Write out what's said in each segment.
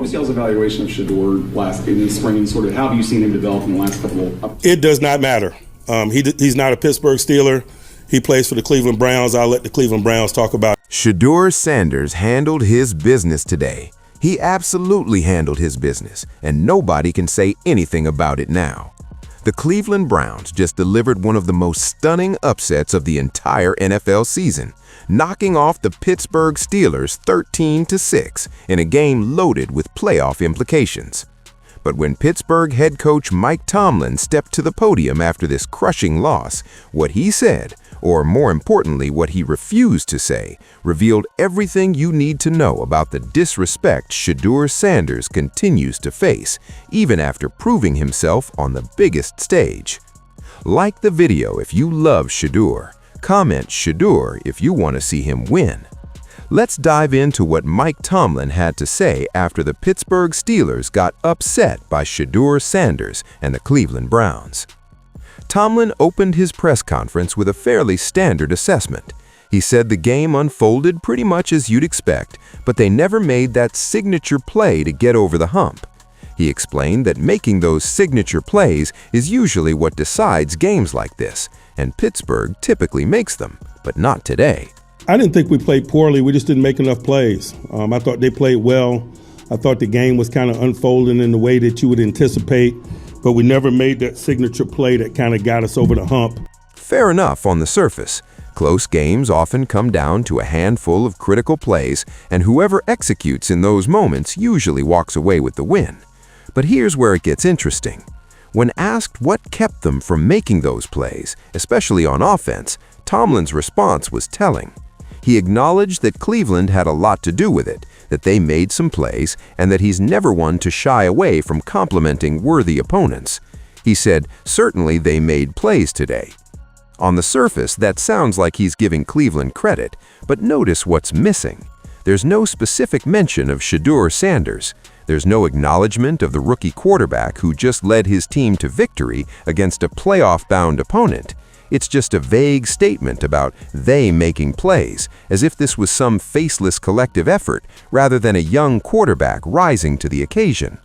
was y'all's evaluation of Shedeur last in the spring, and sort of how have you seen him develop in the last couple of? It does not matter. He's not a Pittsburgh Steeler. He plays for the Cleveland Browns. I'll let the Cleveland Browns talk about it. Shedeur Sanders handled his business today. He absolutely handled his business, and nobody can say anything about it now. The Cleveland Browns just delivered one of the most stunning upsets of the entire NFL season, knocking off the Pittsburgh Steelers 13-6 in a game loaded with playoff implications. But when Pittsburgh head coach Mike Tomlin stepped to the podium after this crushing loss, what he said, or more importantly what he refused to say, revealed everything you need to know about the disrespect Shedeur Sanders continues to face, even after proving himself on the biggest stage. Like the video if you love Shedeur. Comment Shedeur if you want to see him win. Let's dive into what Mike Tomlin had to say after the Pittsburgh Steelers got upset by Shedeur Sanders and the Cleveland Browns. Tomlin opened his press conference with a fairly standard assessment. He said the game unfolded pretty much as you'd expect, but they never made that signature play to get over the hump. He explained that making those signature plays is usually what decides games like this, and Pittsburgh typically makes them, but not today. I didn't think we played poorly. We just didn't make enough plays. I thought they played well. I thought the game was kind of unfolding in the way that you would anticipate, but we never made that signature play that kind of got us over the hump. Fair enough on the surface. Close games often come down to a handful of critical plays, and whoever executes in those moments usually walks away with the win. But here's where it gets interesting. When asked what kept them from making those plays, especially on offense, Tomlin's response was telling. He acknowledged that Cleveland had a lot to do with it, that they made some plays, and that he's never one to shy away from complimenting worthy opponents. He said, certainly they made plays today. On the surface, that sounds like he's giving Cleveland credit, but notice what's missing. There's no specific mention of Shedeur Sanders. There's no acknowledgement of the rookie quarterback who just led his team to victory against a playoff-bound opponent. It's just a vague statement about they making plays, as if this was some faceless collective effort rather than a young quarterback rising to the occasion.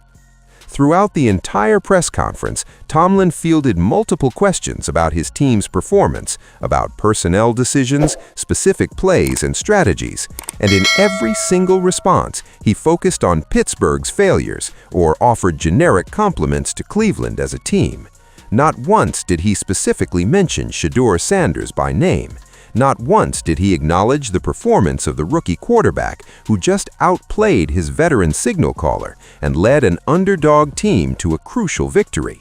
Throughout the entire press conference, Tomlin fielded multiple questions about his team's performance, about personnel decisions, specific plays and strategies, and in every single response, he focused on Pittsburgh's failures or offered generic compliments to Cleveland as a team. Not once did he specifically mention Shedeur Sanders by name. Not once did he acknowledge the performance of the rookie quarterback who just outplayed his veteran signal caller and led an underdog team to a crucial victory.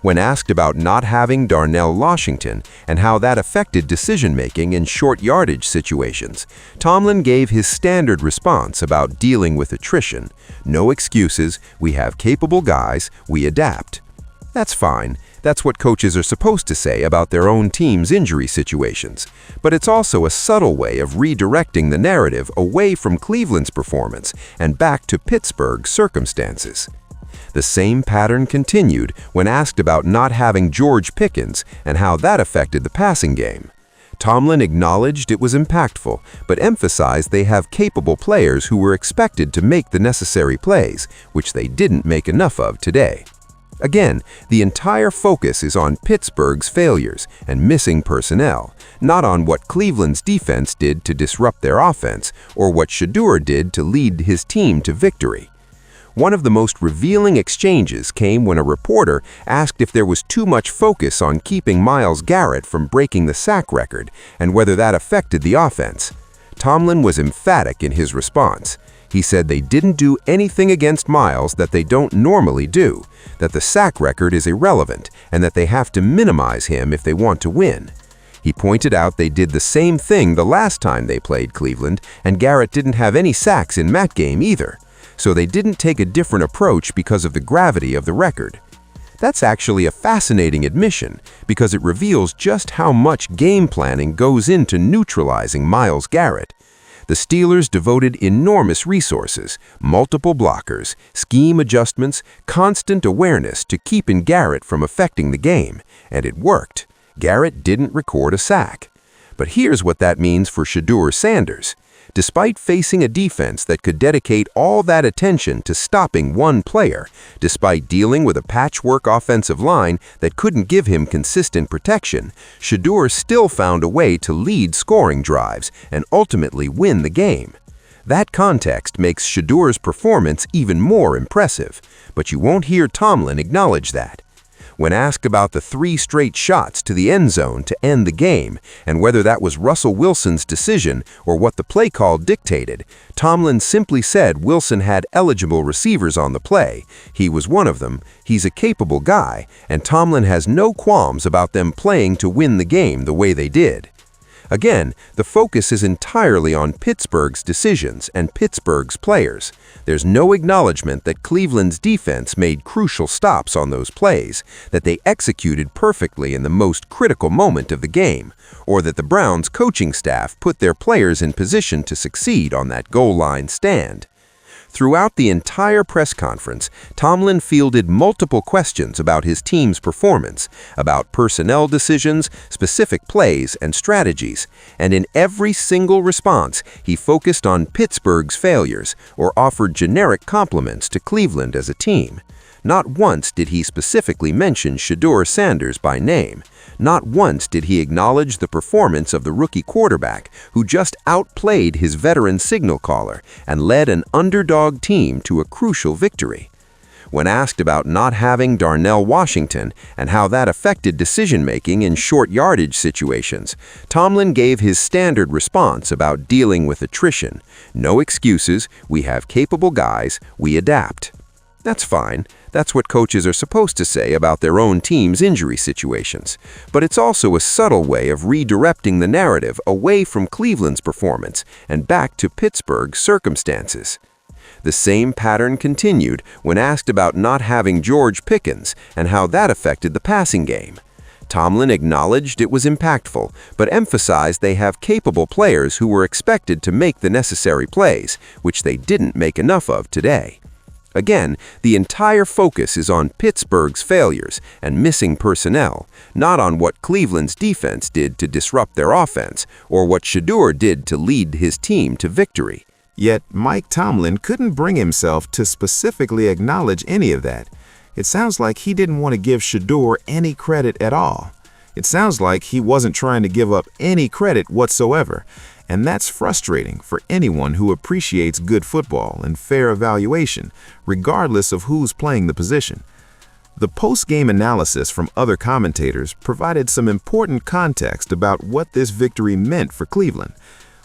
When asked about not having Darnell Washington and how that affected decision-making in short yardage situations, Tomlin gave his standard response about dealing with attrition. No excuses, we have capable guys, we adapt. That's fine. That's what coaches are supposed to say about their own team's injury situations. But it's also a subtle way of redirecting the narrative away from Cleveland's performance and back to Pittsburgh's circumstances. The same pattern continued when asked about not having George Pickens and how that affected the passing game. Tomlin acknowledged it was impactful, but emphasized they have capable players who were expected to make the necessary plays, which they didn't make enough of today. Again, the entire focus is on Pittsburgh's failures and missing personnel, not on what Cleveland's defense did to disrupt their offense or what Shedeur did to lead his team to victory. One of the most revealing exchanges came when a reporter asked if there was too much focus on keeping Myles Garrett from breaking the sack record and whether that affected the offense. Tomlin was emphatic in his response. He said they didn't do anything against Myles that they don't normally do, that the sack record is irrelevant, and that they have to minimize him if they want to win. He pointed out they did the same thing the last time they played Cleveland, and Garrett didn't have any sacks in that game either. So they didn't take a different approach because of the gravity of the record. That's actually a fascinating admission because it reveals just how much game planning goes into neutralizing Myles Garrett. The Steelers devoted enormous resources, multiple blockers, scheme adjustments, constant awareness to keeping Garrett from affecting the game, and it worked. Garrett didn't record a sack. But here's what that means for Shedeur Sanders. Despite facing a defense that could dedicate all that attention to stopping one player, despite dealing with a patchwork offensive line that couldn't give him consistent protection, Shedeur still found a way to lead scoring drives and ultimately win the game. That context makes Shedeur's performance even more impressive, but you won't hear Tomlin acknowledge that. When asked about the 3 straight shots to the end zone to end the game and whether that was Russell Wilson's decision or what the play call dictated, Tomlin simply said Wilson had eligible receivers on the play. He was one of them, he's a capable guy, and Tomlin has no qualms about them playing to win the game the way they did. Again, the focus is entirely on Pittsburgh's decisions and Pittsburgh's players. There's no acknowledgement that Cleveland's defense made crucial stops on those plays, that they executed perfectly in the most critical moment of the game, or that the Browns' coaching staff put their players in position to succeed on that goal line stand. Throughout the entire press conference, Tomlin fielded multiple questions about his team's performance, about personnel decisions, specific plays, and strategies, and in every single response, he focused on Pittsburgh's failures or offered generic compliments to Cleveland as a team. Not once did he specifically mention Shedeur Sanders by name. Not once did he acknowledge the performance of the rookie quarterback who just outplayed his veteran signal caller and led an underdog team to a crucial victory. When asked about not having Darnell Washington and how that affected decision-making in short yardage situations, Tomlin gave his standard response about dealing with attrition. No excuses, we have capable guys, we adapt. That's fine. That's what coaches are supposed to say about their own team's injury situations. But it's also a subtle way of redirecting the narrative away from Cleveland's performance and back to Pittsburgh's circumstances. The same pattern continued when asked about not having George Pickens and how that affected the passing game. Tomlin acknowledged it was impactful, but emphasized they have capable players who were expected to make the necessary plays, which they didn't make enough of today. Again, the entire focus is on Pittsburgh's failures and missing personnel, not on what Cleveland's defense did to disrupt their offense or what Shedeur did to lead his team to victory. Yet Mike Tomlin couldn't bring himself to specifically acknowledge any of that. It sounds like he didn't want to give Shedeur any credit at all. It sounds like he wasn't trying to give up any credit whatsoever. And that's frustrating for anyone who appreciates good football and fair evaluation, regardless of who's playing the position. The post-game analysis from other commentators provided some important context about what this victory meant for Cleveland.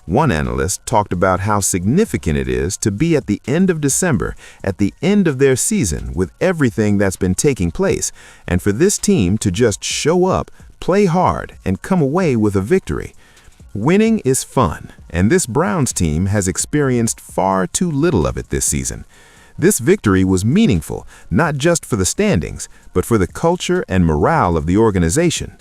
One analyst talked about how significant it is to be at the end of December, at the end of their season with everything that's been taking place, and for this team to just show up, play hard, and come away with a victory. Winning is fun, and this Browns team has experienced far too little of it this season. This victory was meaningful, not just for the standings, but for the culture and morale of the organization.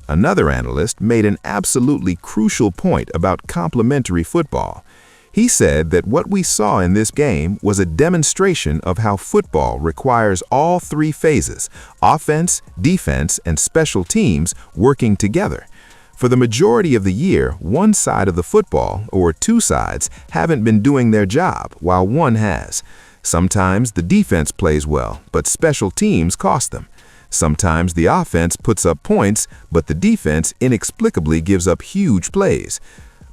Another analyst made an absolutely crucial point about complementary football. He said that what we saw in this game was a demonstration of how football requires all 3 phases, offense, defense, and special teams working together. For the majority of the year, one side of the football, or 2 sides, haven't been doing their job, while one has. Sometimes the defense plays well, but special teams cost them. Sometimes the offense puts up points, but the defense inexplicably gives up huge plays.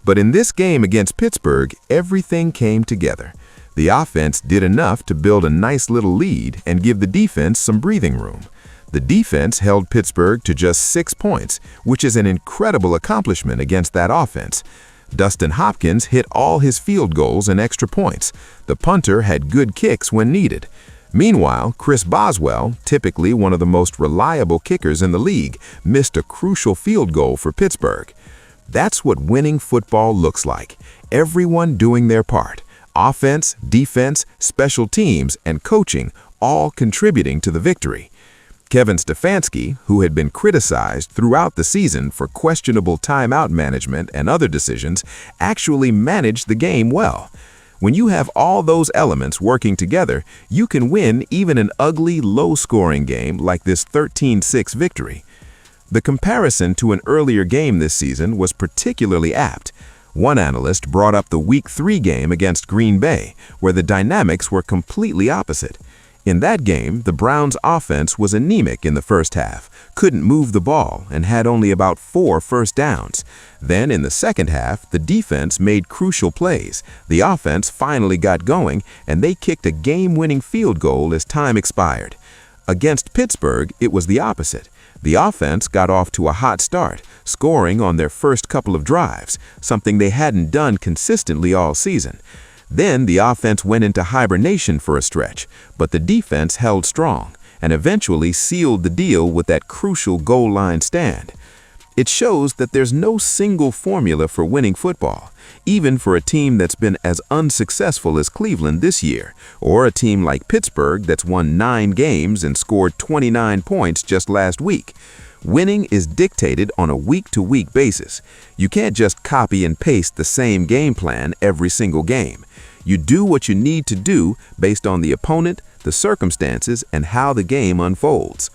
But in this game against Pittsburgh, everything came together. The offense did enough to build a nice little lead and give the defense some breathing room. The defense held Pittsburgh to just 6 points, which is an incredible accomplishment against that offense. Dustin Hopkins hit all his field goals and extra points. The punter had good kicks when needed. Meanwhile, Chris Boswell, typically one of the most reliable kickers in the league, missed a crucial field goal for Pittsburgh. That's what winning football looks like. Everyone doing their part. Offense, defense, special teams, and coaching all contributing to the victory. Kevin Stefanski, who had been criticized throughout the season for questionable timeout management and other decisions, actually managed the game well. When you have all those elements working together, you can win even an ugly, low-scoring game like this 13-6 victory. The comparison to an earlier game this season was particularly apt. One analyst brought up the Week 3 game against Green Bay, where the dynamics were completely opposite. In that game, the Browns' offense was anemic in the first half, couldn't move the ball, and had only about 4 first downs. Then, in the second half, the defense made crucial plays. The offense finally got going, and they kicked a game-winning field goal as time expired. Against Pittsburgh, it was the opposite. The offense got off to a hot start, scoring on their first couple of drives, something they hadn't done consistently all season. Then the offense went into hibernation for a stretch, but the defense held strong and eventually sealed the deal with that crucial goal line stand. It shows that there's no single formula for winning football, even for a team that's been as unsuccessful as Cleveland this year, or a team like Pittsburgh that's won 9 games and scored 29 points just last week. Winning is dictated on a week-to-week basis. You can't just copy and paste the same game plan every single game. You do what you need to do based on the opponent, the circumstances, and how the game unfolds.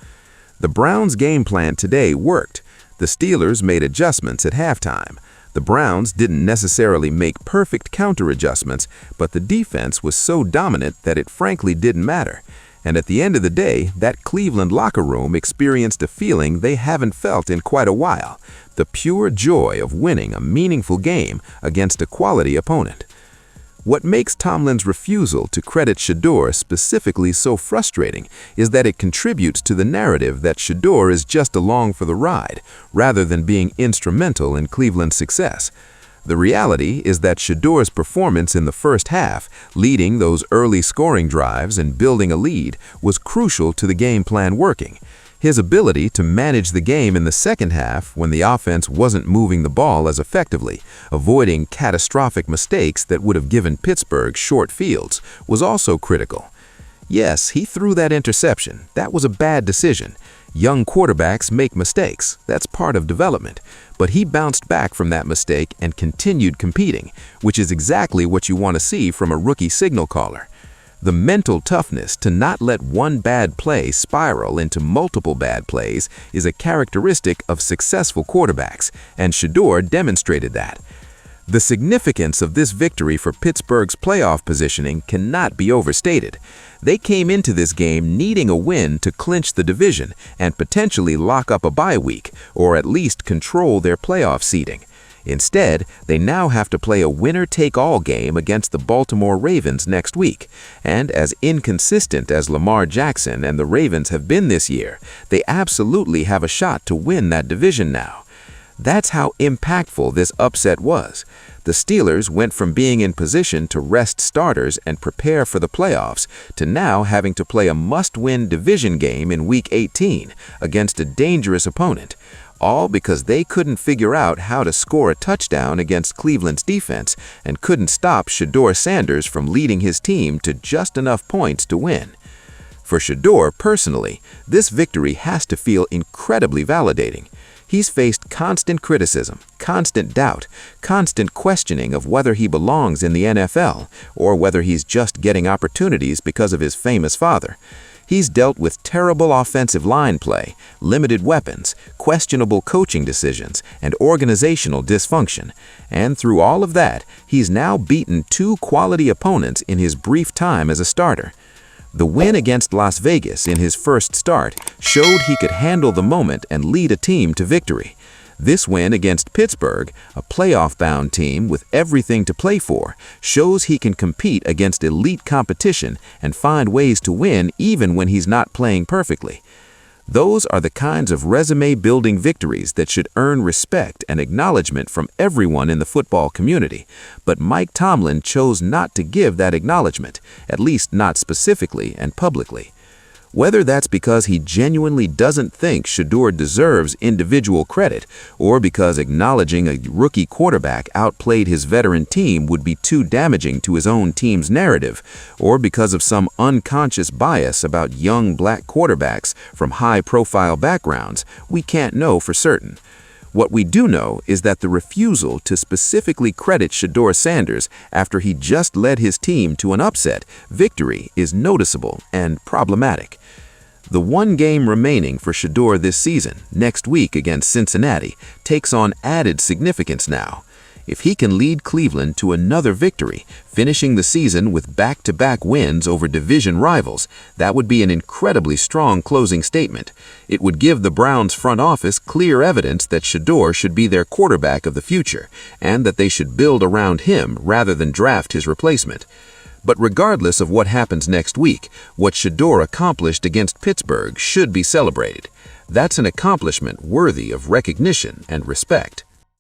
The Browns' game plan today worked. The Steelers made adjustments at halftime. The Browns didn't necessarily make perfect counter-adjustments, but the defense was so dominant that it frankly didn't matter. And at the end of the day, that Cleveland locker room experienced a feeling they haven't felt in quite a while, the pure joy of winning a meaningful game against a quality opponent. What makes Tomlin's refusal to credit Shedeur specifically so frustrating is that it contributes to the narrative that Shedeur is just along for the ride, rather than being instrumental in Cleveland's success. The reality is that Shedeur's performance in the first half, leading those early scoring drives and building a lead, was crucial to the game plan working. His ability to manage the game in the second half when the offense wasn't moving the ball as effectively, avoiding catastrophic mistakes that would have given Pittsburgh short fields, was also critical. Yes, he threw that interception. That was a bad decision. Young quarterbacks make mistakes. That's part of development. But he bounced back from that mistake and continued competing, which is exactly what you want to see from a rookie signal caller. The mental toughness to not let one bad play spiral into multiple bad plays is a characteristic of successful quarterbacks, and Shedeur demonstrated that. The significance of this victory for Pittsburgh's playoff positioning cannot be overstated. They came into this game needing a win to clinch the division and potentially lock up a bye week, or at least control their playoff seeding. Instead, they now have to play a winner-take-all game against the Baltimore Ravens next week. And as inconsistent as Lamar Jackson and the Ravens have been this year, they absolutely have a shot to win that division now. That's how impactful this upset was. The Steelers went from being in position to rest starters and prepare for the playoffs to now having to play a must-win division game in Week 18 against a dangerous opponent, all because they couldn't figure out how to score a touchdown against Cleveland's defense and couldn't stop Shedeur Sanders from leading his team to just enough points to win. For Shedeur personally, this victory has to feel incredibly validating. He's faced constant criticism, constant doubt, constant questioning of whether he belongs in the NFL or whether he's just getting opportunities because of his famous father. He's dealt with terrible offensive line play, limited weapons, questionable coaching decisions, and organizational dysfunction. And through all of that, he's now beaten 2 quality opponents in his brief time as a starter. The win against Las Vegas in his first start showed he could handle the moment and lead a team to victory. This win against Pittsburgh, a playoff-bound team with everything to play for, shows he can compete against elite competition and find ways to win even when he's not playing perfectly. Those are the kinds of resume-building victories that should earn respect and acknowledgement from everyone in the football community, but Mike Tomlin chose not to give that acknowledgement, at least not specifically and publicly. Whether that's because he genuinely doesn't think Shedeur deserves individual credit, or because acknowledging a rookie quarterback outplayed his veteran team would be too damaging to his own team's narrative, or because of some unconscious bias about young black quarterbacks from high-profile backgrounds, we can't know for certain. What we do know is that the refusal to specifically credit Shedeur Sanders after he just led his team to an upset victory is noticeable and problematic. The one game remaining for Shedeur this season, next week against Cincinnati, takes on added significance now. If he can lead Cleveland to another victory, finishing the season with back-to-back wins over division rivals, that would be an incredibly strong closing statement. It would give the Browns front office clear evidence that Shedeur should be their quarterback of the future, and that they should build around him rather than draft his replacement. But regardless of what happens next week, what Shedeur accomplished against Pittsburgh should be celebrated. That's an accomplishment worthy of recognition and respect.